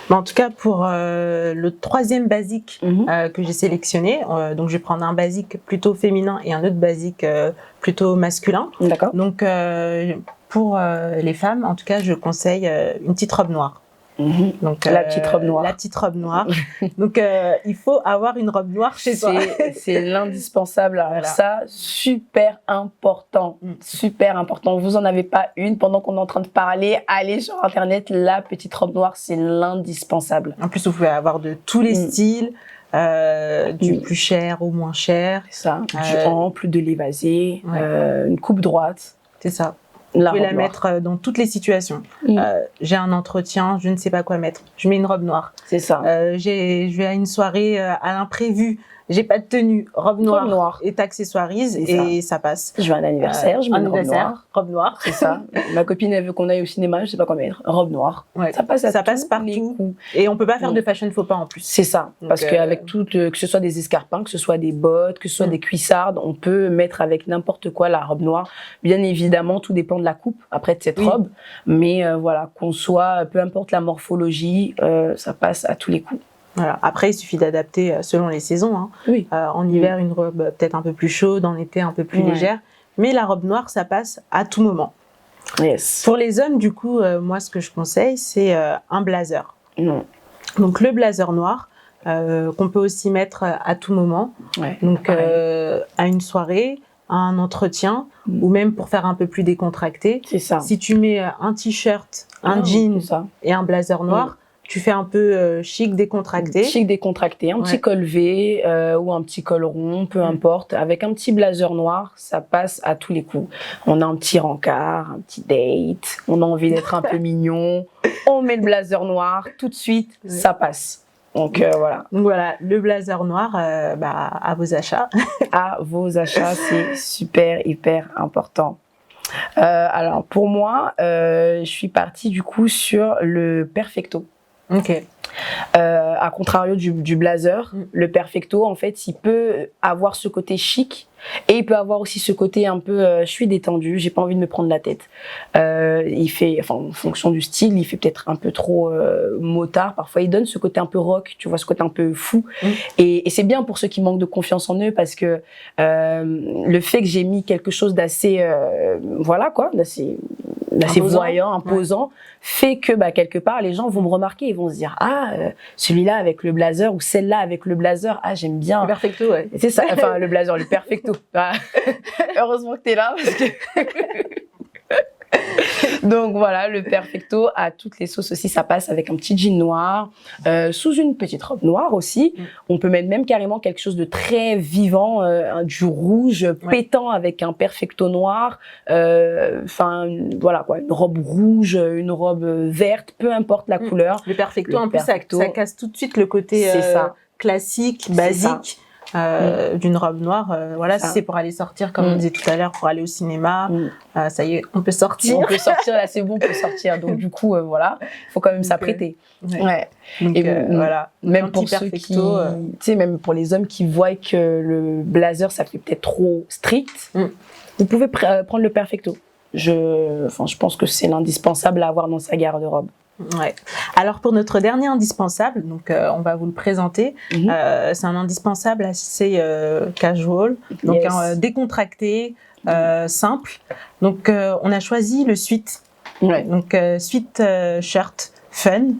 Mais en tout cas, pour le troisième basique que j'ai sélectionné, donc je vais prendre un basique plutôt féminin et un autre basique plutôt masculin. D'accord. Donc, pour les femmes, en tout cas, je conseille une petite robe noire. Donc, la petite robe noire. La petite robe noire. Donc, il faut avoir une robe noire chez soi. C'est l'indispensable. Alors ça, super important. Super important. Vous en avez pas une pendant qu'on est en train de parler. Allez sur Internet, la petite robe noire, c'est l'indispensable. En plus, vous pouvez avoir de tous les styles. Du plus cher au moins cher. C'est ça. Du ample, de l'évasé, une coupe droite. C'est ça. Vous pouvez la mettre dans toutes les situations. J'ai un entretien, je ne sais pas quoi mettre. Je mets une robe noire. C'est ça. Je vais à une soirée à l'imprévu. J'ai pas de tenue, robe noire. Et t'accessoirise et ça passe. Je vais à un anniversaire, je mets une robe noire. C'est ça. Ma copine, elle veut qu'on aille au cinéma, je sais pas quoi mettre. Robe noire. Ouais. Ça passe partout. Et on peut pas faire de fashion faux pas en plus. C'est ça. Donc, parce qu'avec tout, que ce soit des escarpins, que ce soit des bottes, que ce soit des cuissardes, on peut mettre avec n'importe quoi la robe noire. Bien évidemment, tout dépend de la coupe après de cette robe. Mais qu'on soit, peu importe la morphologie, ça passe à tous les coups. Voilà. Après, il suffit d'adapter selon les saisons. Hein. Oui. En hiver, une robe peut-être un peu plus chaude, en été un peu plus légère. Mais la robe noire, ça passe à tout moment. Yes. Pour les hommes, du coup, moi, ce que je conseille, c'est un blazer. Donc, le blazer noir, qu'on peut aussi mettre à tout moment. Donc, à une soirée, à un entretien, ou même pour faire un peu plus décontracté. C'est ça. Si tu mets un t-shirt, un jean et un blazer noir, tu fais un peu chic décontracté. Chic décontracté, un petit col V ou un petit col rond, peu importe. Avec un petit blazer noir, ça passe à tous les coups. On a un petit rencard, un petit date, on a envie d'être un peu mignon. On met le blazer noir, tout de suite, ça passe. Donc voilà. Donc voilà, le blazer noir, à vos achats. À vos achats, c'est super, hyper important. Alors pour moi, je suis partie du coup sur le perfecto. Ok. À contrario du blazer, le perfecto, en fait, il peut avoir ce côté chic et il peut avoir aussi ce côté un peu je suis détendu, j'ai pas envie de me prendre la tête. Il fait, enfin, en fonction du style, il fait peut-être un peu trop motard. Parfois, il donne ce côté un peu rock, tu vois, ce côté un peu fou. Et c'est bien pour ceux qui manquent de confiance en eux parce que le fait que j'ai mis quelque chose d'assez, voilà quoi, d'assez voyant, imposant, fait que quelque part les gens vont me remarquer, ils vont se dire celui-là avec le blazer ou celle-là avec le blazer, j'aime bien. Le perfecto, ouais. C'est ça, enfin le blazer, le perfecto. Heureusement que t'es là parce que donc voilà, le perfecto à toutes les sauces aussi, ça passe avec un petit jean noir, sous une petite robe noire aussi. On peut mettre même carrément quelque chose de très vivant, du rouge pétant avec un perfecto noir. Enfin voilà quoi, une robe rouge, une robe verte, peu importe la couleur. Le perfecto, en plus, ça casse tout de suite le côté classique, basique. D'une robe noire, voilà, si c'est pour aller sortir, comme on disait tout à l'heure, pour aller au cinéma, ça y est, on peut sortir. On peut sortir, là c'est bon, on peut sortir. Donc du coup, voilà, il faut quand même s'apprêter. Ouais. Donc, voilà. Même pour ceux qui, tu sais, même pour les hommes qui voient que le blazer, ça fait peut-être trop strict, vous pouvez prendre le perfecto. Je pense que c'est l'indispensable à avoir dans sa garde-robe. Ouais. Alors pour notre dernier indispensable, donc on va vous le présenter. C'est un indispensable assez casual, donc décontracté, simple. Donc on a choisi le sweat. Donc sweat shirt fun.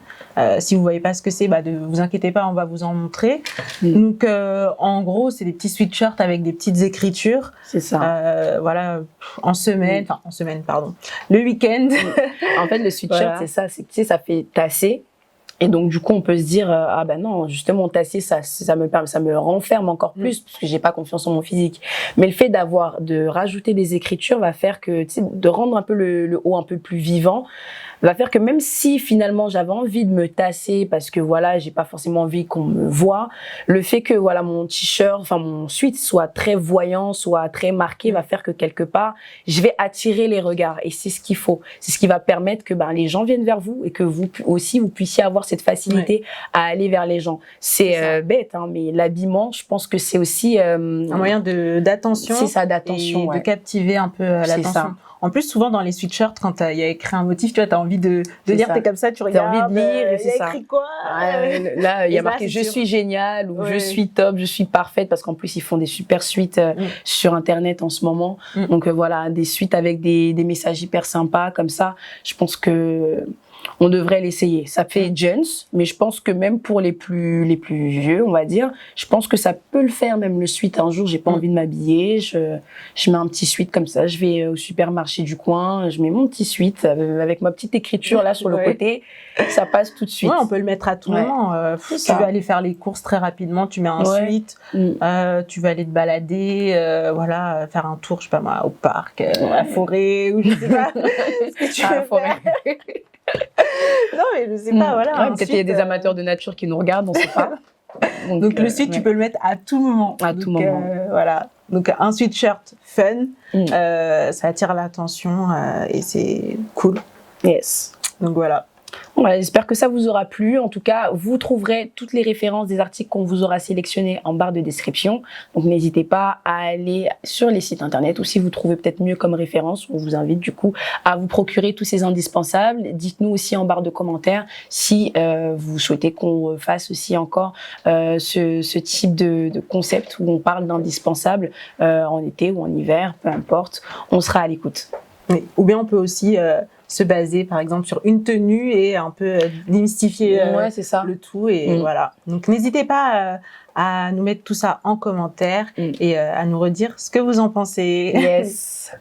Si vous voyez pas ce que c'est, ne vous inquiétez pas, on va vous en montrer. Donc en gros, c'est des petits sweatshirts avec des petites écritures. C'est ça. Voilà, le week-end. En fait, le sweatshirt, c'est ça, c'est que tu sais, ça fait tasser. Et donc du coup, on peut se dire non, justement tasser, ça me renferme encore plus parce que j'ai pas confiance en mon physique. Mais le fait de rajouter des écritures va faire que, tu sais, de rendre un peu le haut un peu plus vivant, va faire que même si finalement j'avais envie de me tasser parce que voilà, j'ai pas forcément envie qu'on me voit, le fait que voilà mon t-shirt, enfin mon sweat soit très voyant, soit très marqué, va faire que quelque part je vais attirer les regards et c'est ce qu'il faut. C'est ce qui va permettre que les gens viennent vers vous et que vous aussi vous puissiez avoir cette facilité à aller vers les gens. C'est bête, hein, mais l'habillement, je pense que c'est aussi un moyen d'attention. C'est ça, d'attention, et de captiver un peu l'attention. En plus, souvent dans les sweatshirts, quand il y a écrit un motif, tu vois, t'as envie de lire, t'es comme ça, tu regardes. T'as envie de lire, et c'est ça. Il y a écrit quoi Là, il y a marqué je suis géniale ou je suis top, je suis parfaite, parce qu'en plus ils font des super suites sur internet en ce moment. Donc voilà, des suites avec des messages hyper sympas comme ça. Je pense que on devrait l'essayer. Ça fait jeunes, mais je pense que même pour les plus vieux, on va dire, je pense que ça peut le faire, même le sweat. Un jour, j'ai pas envie de m'habiller, je mets un petit sweat comme ça, je vais au supermarché du coin, je mets mon petit sweat avec ma petite écriture là sur le côté, ça passe tout de suite. Ouais, on peut le mettre à tout moment. Tu veux aller faire les courses très rapidement, tu mets un sweat, tu veux aller te balader, voilà, faire un tour, je sais pas moi, au parc, à la forêt, ou je sais pas ce que tu veux faire. Non mais je sais pas, voilà. Peut-être qu'il y a des amateurs de nature qui nous regardent, on sait pas. Donc le sweat, tu peux le mettre à tout moment. Tout moment. Voilà. Donc un sweatshirt fun, ça attire l'attention et c'est cool. Yes. Donc voilà. Voilà, j'espère que ça vous aura plu. En tout cas, vous trouverez toutes les références des articles qu'on vous aura sélectionnés en barre de description. Donc n'hésitez pas à aller sur les sites internet ou si vous trouvez peut-être mieux comme référence, on vous invite du coup à vous procurer tous ces indispensables. Dites-nous aussi en barre de commentaires si vous souhaitez qu'on fasse aussi encore ce type de concept où on parle d'indispensables en été ou en hiver, peu importe. On sera à l'écoute. Oui. Ou bien on peut aussi se baser par exemple sur une tenue et un peu démystifier c'est ça. le tout et voilà. Donc n'hésitez pas à nous mettre tout ça en commentaire et à nous redire ce que vous en pensez. Yes.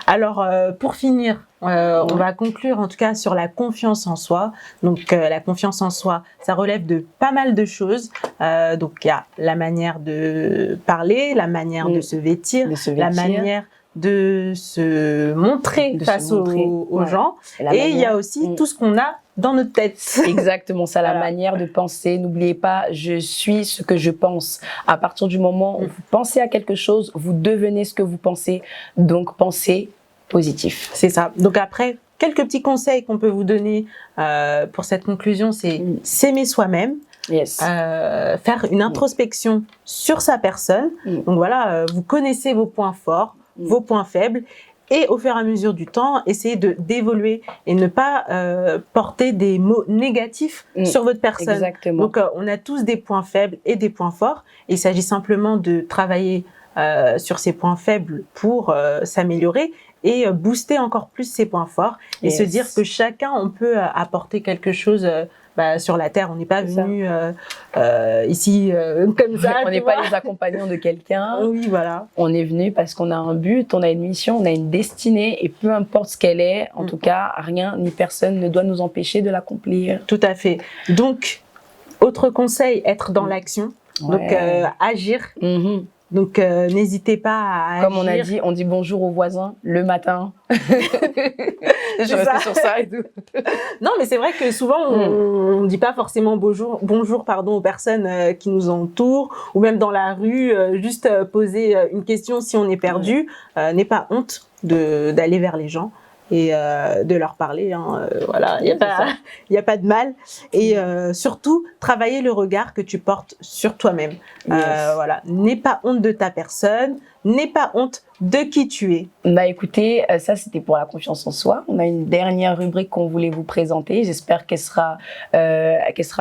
Alors pour finir, on va conclure en tout cas sur la confiance en soi. Donc la confiance en soi, ça relève de pas mal de choses. Donc il y a la manière de parler, la manière de se vêtir, la manière de se montrer face aux gens. Et il y a aussi tout ce qu'on a dans notre tête. Exactement, ça, Voilà. la manière de penser. N'oubliez pas, je suis ce que je pense. À partir du moment où vous pensez à quelque chose, vous devenez ce que vous pensez. Donc, pensez positif. C'est ça. Donc après, quelques petits conseils qu'on peut vous donner pour cette conclusion, c'est s'aimer soi-même. Yes. Faire une introspection sur sa personne. Donc voilà, vous connaissez vos points forts, vos points faibles, et au fur et à mesure du temps, essayez d'évoluer et ne pas porter des mots négatifs sur votre personne. Exactement. Donc on a tous des points faibles et des points forts. Et il s'agit simplement de travailler sur ces points faibles pour s'améliorer et booster encore plus ses points forts et se dire que chacun, on peut apporter quelque chose sur la Terre. On n'est pas venu ici comme ça. On n'est pas les accompagnants de quelqu'un. Oui, voilà. On est venu parce qu'on a un but, on a une mission, on a une destinée et peu importe ce qu'elle est, en tout cas, rien ni personne ne doit nous empêcher de l'accomplir. Tout à fait. Donc, autre conseil, être dans l'action. Donc, agir. Donc, n'hésitez pas à agir. Comme on dit bonjour aux voisins le matin. Je restais sur ça et tout. Non, mais c'est vrai que souvent, on ne dit pas forcément bonjour aux personnes qui nous entourent, ou même dans la rue, juste poser une question si on est perdu. N'aie pas honte d'aller vers les gens et de leur parler. Voilà, il n'y a pas de mal. Et surtout, travailler le regard que tu portes sur toi-même. Voilà, n'aie pas honte de ta personne, n'aie pas honte de qui tu es. Bah écoutez, ça c'était pour la confiance en soi. On a une dernière rubrique qu'on voulait vous présenter. J'espère qu'elle sera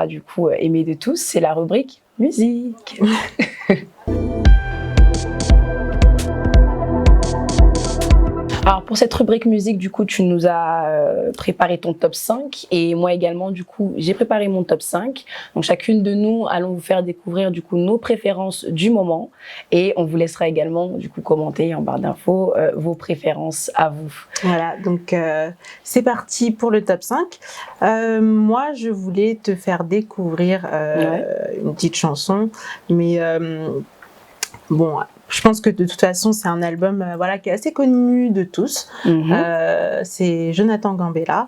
du coup aimée de tous. C'est la rubrique musique. Alors pour cette rubrique musique, du coup, tu nous as préparé ton top 5 et moi également, du coup, j'ai préparé mon top 5. Donc chacune de nous allons vous faire découvrir du coup nos préférences du moment et on vous laissera également du coup commenter en barre d'infos vos préférences à vous. Voilà, donc c'est parti pour le top 5. Moi, je voulais te faire découvrir une petite chanson, mais bon, je pense que de toute façon, c'est un album qui est assez connu de tous. C'est Jonathan Gambella,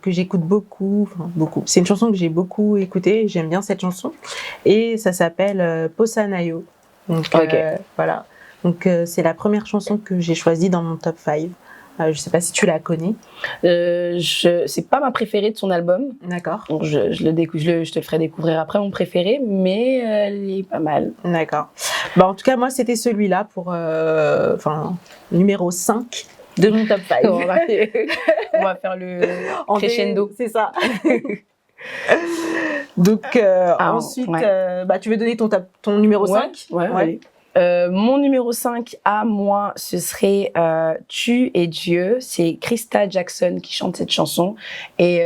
que j'écoute beaucoup. C'est une chanson que j'ai beaucoup écoutée. J'aime bien cette chanson. Et ça s'appelle Posanayo. Donc, voilà. Donc, c'est la première chanson que j'ai choisie dans mon top 5. Je sais pas si tu la connais. C'est pas ma préférée de son album. D'accord. Donc je te le ferai découvrir après mon préféré, mais elle est pas mal. D'accord. Bah, en tout cas, moi, c'était celui-là pour numéro 5 de mon top 5. On va faire le crescendo. C'est ça. Donc, ensuite, tu veux donner ton numéro 5 Ouais. Mon numéro 5 à moi, ce serait Tu et Dieu. C'est Krista Jackson qui chante cette chanson. Et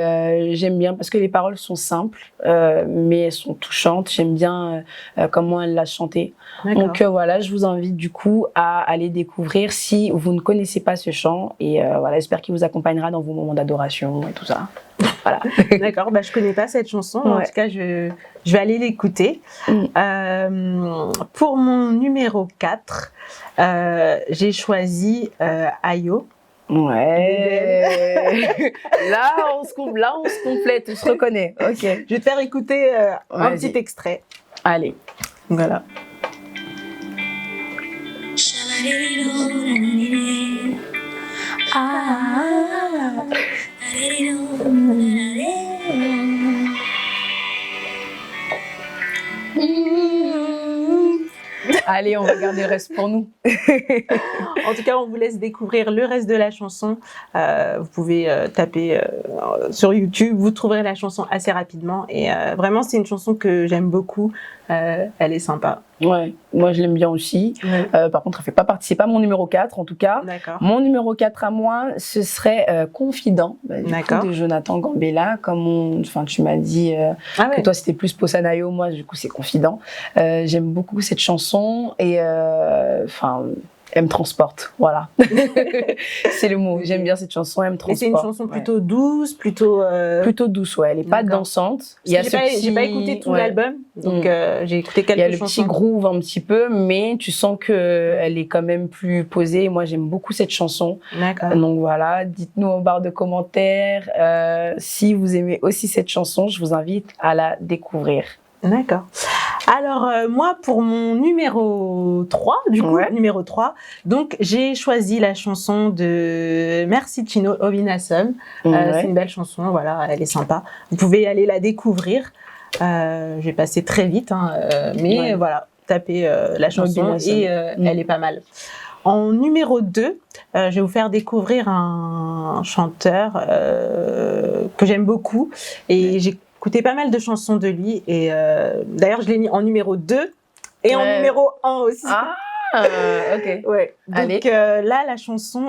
j'aime bien parce que les paroles sont simples, mais elles sont touchantes. J'aime bien comment elle l'a chantée. Donc voilà, je vous invite du coup à aller découvrir si vous ne connaissez pas ce chant. Et voilà, j'espère qu'il vous accompagnera dans vos moments d'adoration et tout ça. Voilà. D'accord, je connais pas cette chanson. En tout cas, je vais aller l'écouter. Pour mon numéro 4, j'ai choisi Ayo. Ouais. Là, on se complète, on se reconnaît. Ok. Je vais te faire écouter un petit extrait. Allez. Voilà. Allez, on va garder le reste pour nous. En tout cas, on vous laisse découvrir le reste de la chanson. Vous pouvez taper sur YouTube, vous trouverez la chanson assez rapidement. Et vraiment, c'est une chanson que j'aime beaucoup. Elle est sympa. Ouais, moi je l'aime bien aussi. Par contre, elle fait pas partie, c'est pas mon numéro 4 en tout cas. D'accord. Mon numéro 4 à moi, ce serait Confident, de Jonathan Gambella. Comme tu m'as dit que toi c'était plus Posanayo, moi du coup c'est Confident. J'aime beaucoup cette chanson et Elle me transporte, voilà. C'est le mot. J'aime bien cette chanson, elle me transporte. Et c'est une chanson plutôt douce, plutôt... Plutôt douce, ouais. Elle est pas dansante. J'ai pas écouté tout l'album, donc j'ai écouté quelques chansons. Il y a le petit groove un petit peu, mais tu sens que elle est quand même plus posée. Moi, j'aime beaucoup cette chanson. D'accord. Donc voilà, dites-nous en barre de commentaires si vous aimez aussi cette chanson. Je vous invite à la découvrir. D'accord. Alors, moi, pour mon numéro 3, numéro 3, donc j'ai choisi la chanson de Merci Chino, Ovinasum. C'est une belle chanson, voilà, elle est sympa. Vous pouvez aller la découvrir. Je vais passer très vite, mais voilà, tapez la chanson et elle est pas mal. En numéro 2, je vais vous faire découvrir un chanteur que j'aime beaucoup et j'ai écouté pas mal de chansons de lui et d'ailleurs je l'ai mis en numéro 2 et en numéro 1 aussi. Ok. Ouais. Donc là, la chanson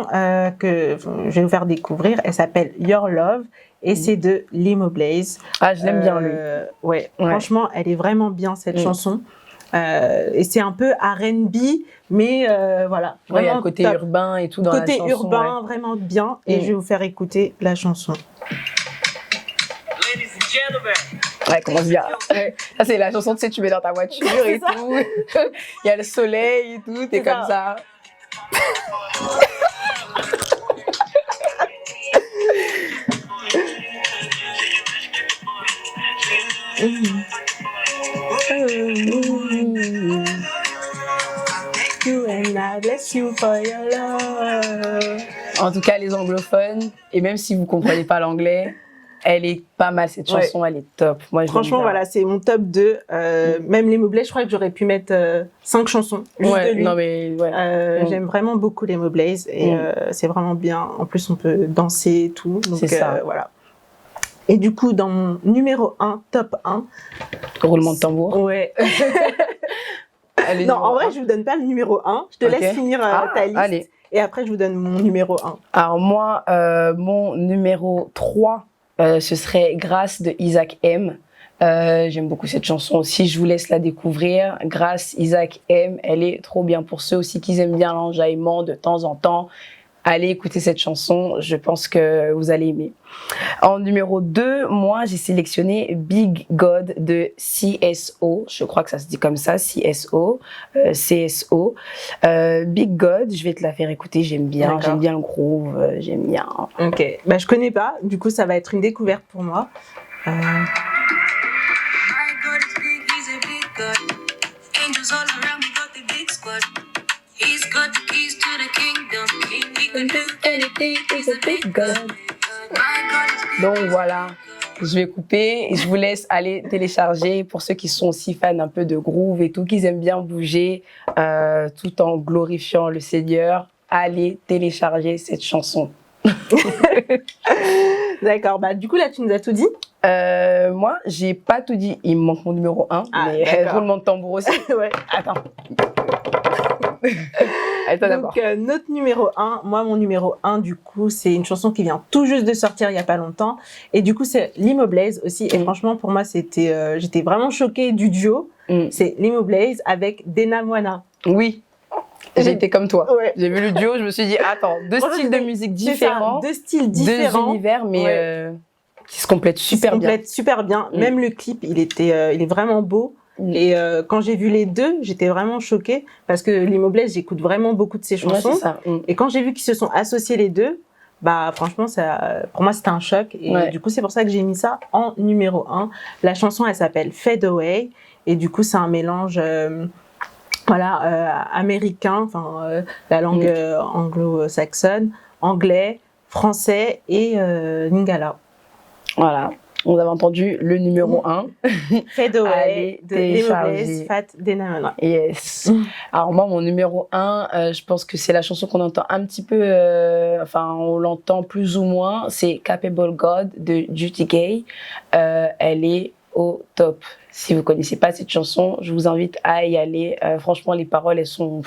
que je vais vous faire découvrir, elle s'appelle Your Love et c'est de Limo Blaze. Ah, je l'aime bien lui. Ouais. Franchement, elle est vraiment bien cette chanson. Et c'est un peu R&B, mais voilà. Il y a le côté urbain et tout dans la chanson. Côté urbain, vraiment bien. Et je vais vous faire écouter la chanson. Ouais, commence bien. Ça, c'est la chanson, tu sais, tu mets dans ta voiture et tout. Il y a le soleil et tout, t'es comme ça. En tout cas, les anglophones, et même si vous comprenez pas l'anglais, elle est pas mal cette chanson, elle est top. Moi, franchement, voilà, c'est mon top 2. Même les Blaze, je crois que j'aurais pu mettre 5 chansons juste de lui. Non, mais j'aime vraiment beaucoup les Blaze et c'est vraiment bien. En plus, on peut danser et tout. Donc ça. voilà. Et du coup, dans mon numéro 1, top 1. Roulement de tambour. Ouais. Non, en vrai, je vous donne pas le numéro 1. Je te laisse finir ta liste. Allez. Et après, je vous donne mon numéro 1. Alors moi, mon numéro 3, ce serait Grâce de Isaac M. J'aime beaucoup cette chanson aussi, je vous laisse la découvrir. Grâce, Isaac M, elle est trop bien. Pour ceux aussi qui aiment bien l'enjaillement de temps en temps, allez écouter cette chanson, je pense que vous allez aimer. En numéro 2, moi j'ai sélectionné Big God de CSO, je crois que ça se dit comme ça, CSO. Big God, je vais te la faire écouter, j'aime bien le groove, j'aime bien. Ok, bah, je connais pas, du coup ça va être une découverte pour moi. Donc voilà, je vais couper et je vous laisse aller télécharger pour ceux qui sont aussi fans un peu de groove et tout, qui aiment bien bouger tout en glorifiant le Seigneur. Allez télécharger cette chanson. D'accord, bah du coup là tu nous as tout dit. Moi j'ai pas tout dit, il me manque mon numéro 1, mais roulement de tambour aussi. Ouais. Attends. Donc notre numéro 1, moi mon numéro 1 du coup c'est une chanson qui vient tout juste de sortir il y a pas longtemps et du coup c'est Limo Blaze aussi et franchement pour moi c'était j'étais vraiment choquée du duo. C'est Limo Blaze avec Dena Moana. Oui. J'ai été comme toi. Ouais. J'ai vu le duo, je me suis dit attends, deux styles de musique différents, deux styles différents, deux univers mais qui se complètent super bien. Même le clip, il est vraiment beau. Et quand j'ai vu les deux, j'étais vraiment choquée parce que Limo Blaze, j'écoute vraiment beaucoup de ses chansons. Ouais, c'est ça. Et quand j'ai vu qu'ils se sont associés les deux, bah franchement, pour moi c'était un choc. Et du coup, c'est pour ça que j'ai mis ça en numéro 1. La chanson, elle s'appelle Fade Away. Et du coup, c'est un mélange américain, enfin la langue anglo-saxonne, anglais, français et lingala. Voilà. On avait entendu le numéro 1. Fade Away de Limo Blaze, Fat Dena Moana. Yes. Alors moi, mon numéro 1, je pense que c'est la chanson qu'on entend un petit peu, on l'entend plus ou moins. C'est Capable God de Judy Gay. Elle est au top. Si vous connaissez pas cette chanson, je vous invite à y aller. Franchement, les paroles, elles sont...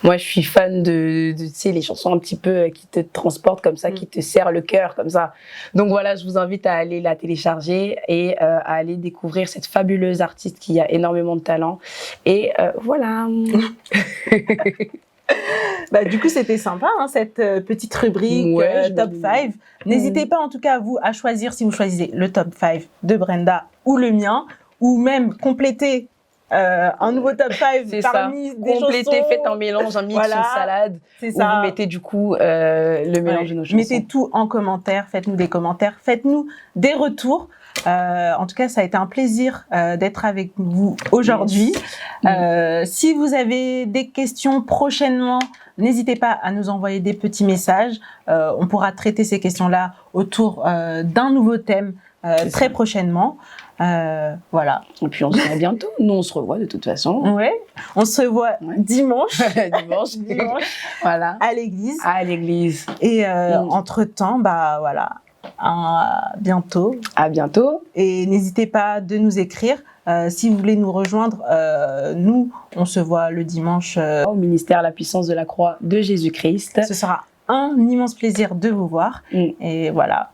Moi, je suis fan de tu sais, les chansons un petit peu qui te transportent comme ça, qui te serrent le cœur comme ça. Donc voilà, je vous invite à aller la télécharger et à aller découvrir cette fabuleuse artiste qui a énormément de talent. Et voilà. Bah, du coup, c'était sympa, hein, cette petite rubrique Top 5. N'hésitez pas, en tout cas, vous, à choisir, si vous choisissez le Top 5 de Brenda ou le mien, ou même compléter un nouveau Top 5 parmi des complétez, chansons. faites un mélange, un mix, une salade. C'est où ça. vous mettez du coup le mélange de nos chansons. Mettez tout en commentaire, faites-nous des commentaires, faites-nous des retours. En tout cas, ça a été un plaisir d'être avec vous aujourd'hui. Si vous avez des questions prochainement, n'hésitez pas à nous envoyer des petits messages. On pourra traiter ces questions-là autour d'un nouveau thème très prochainement. Voilà. Et puis on se voit bientôt. Nous, on se revoit de toute façon. Ouais. On se revoit dimanche. dimanche. Voilà. À l'église. À l'église. Et entre-temps, bah voilà. À bientôt. À bientôt. Et n'hésitez pas de nous écrire. Si vous voulez nous rejoindre, nous, on se voit le dimanche. Au ministère La Puissance de la Croix de Jésus-Christ. Ce sera un immense plaisir de vous voir. Et voilà.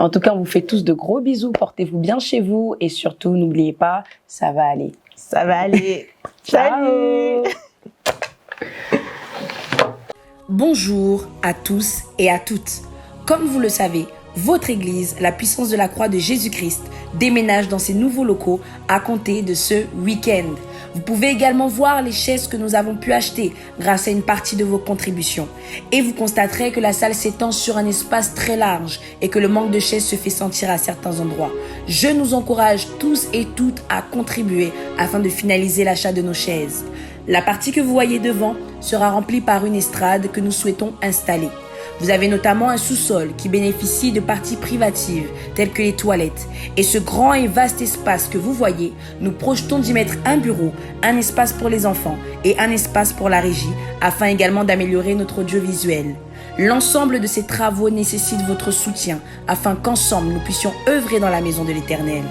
En tout cas, on vous fait tous de gros bisous. Portez-vous bien chez vous. Et surtout, n'oubliez pas, ça va aller. Ça va aller. Salut. Bonjour à tous et à toutes. Comme vous le savez, votre église, la puissance de la croix de Jésus-Christ, déménage dans ses nouveaux locaux à compter de ce week-end. Vous pouvez également voir les chaises que nous avons pu acheter grâce à une partie de vos contributions. Et vous constaterez que la salle s'étend sur un espace très large et que le manque de chaises se fait sentir à certains endroits. Je nous encourage tous et toutes à contribuer afin de finaliser l'achat de nos chaises. La partie que vous voyez devant sera remplie par une estrade que nous souhaitons installer. Vous avez notamment un sous-sol qui bénéficie de parties privatives telles que les toilettes. Et ce grand et vaste espace que vous voyez, nous projetons d'y mettre un bureau, un espace pour les enfants et un espace pour la régie, afin également d'améliorer notre audiovisuel. L'ensemble de ces travaux nécessite votre soutien afin qu'ensemble nous puissions œuvrer dans la maison de l'Éternel.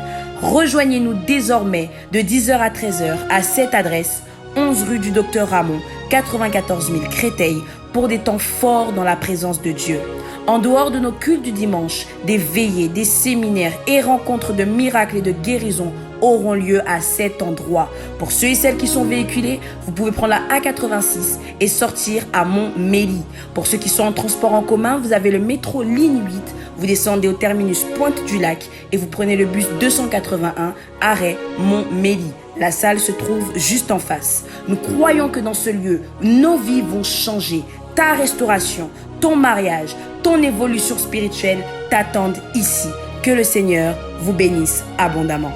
Rejoignez-nous désormais de 10h à 13h à cette adresse, 11 rue du Docteur Ramon, 94 000 Créteil, pour des temps forts dans la présence de Dieu. En dehors de nos cultes du dimanche, des veillées, des séminaires et rencontres de miracles et de guérisons auront lieu à cet endroit. Pour ceux et celles qui sont véhiculés, vous pouvez prendre la A86 et sortir à Montmélie. Pour ceux qui sont en transport en commun, vous avez le métro ligne 8. Vous descendez au terminus Pointe du Lac et vous prenez le bus 281, arrêt Montmélie. La salle se trouve juste en face. Nous croyons que dans ce lieu, nos vies vont changer. Ta restauration, ton mariage, ton évolution spirituelle t'attendent ici. Que le Seigneur vous bénisse abondamment.